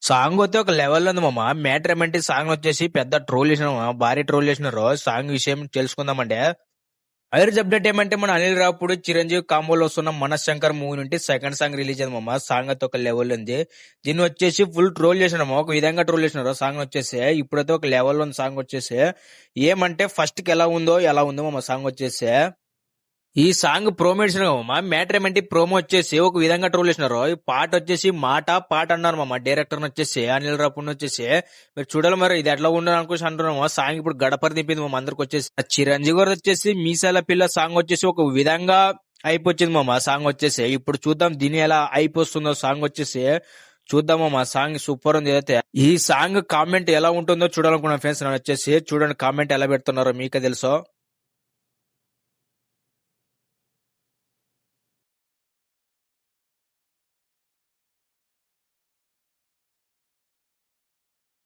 Song అయితే ఒక level ఉంది మామ. మ్యాటర్ ఏమంటే సాంగ్ వచ్చేసి పెద్ద ట్రోల్ చేసిన భారీ ట్రోల్ చేసినారు. సాంగ్ విషయం తెలుసుకుందామంటే ఐరిజ్ అప్డేట్ ఏమంటే మన అనిల్ రావుపూడి చిరంజీవి కాంబోలో వస్తున్న మనశంకర్ మూవీ నుండి సెకండ్ సాంగ్ రిలీజ్ అయింది మామ. సాంగ్ అయితే ఒక లెవెల్ ఉంది. దీన్ని వచ్చేసి ఫుల్ ట్రోల్ చేసినాము, ఒక విధంగా ట్రోల్ చేసినారు. సాంగ్ వచ్చేసి ఇప్పుడైతే ఒక లెవెల్ ఉంది. సాంగ్ వచ్చేసి ఏమంటే ఫస్ట్ కి ఎలా ఉందో మామ సాంగ్ వచ్చేసి. ఈ సాంగ్ ప్రోమో ఇచ్చిన మా మ్యాటర్ ఏమంటే ప్రోమో వచ్చేసి ఒక విధంగా ట్రోల్ చేసినారు. ఈ పాట వచ్చేసి పాట అన్నారు మామ. డైరెక్టర్ వచ్చేసి అనిల్ రావుపూడి వచ్చేసి మీరు చూడాలి మరి ఇది ఎట్లా ఉండదు అనుకోసి అంటున్నాము. సాంగ్ ఇప్పుడు గడపరి తిప్పింది మామ అందరికి వచ్చేసి. చిరంజీవి గారు వచ్చేసి మీసాల పిల్ల సాంగ్ వచ్చేసి ఒక విధంగా అయిపోయింది మామ. సాంగ్ వచ్చేసి ఇప్పుడు చూద్దాం దీని ఎలా అయిపోతుందో. సాంగ్ వచ్చేసి చూద్దామా మా సాంగ్ సూపర్ ఉంది. అయితే ఈ సాంగ్ కామెంట్ ఎలా ఉంటుందో చూడాలనుకున్నా ఫ్రెండ్స్. నేను వచ్చేసి చూడండి కామెంట్ ఎలా పెడుతున్నారో మీకే తెలుసో.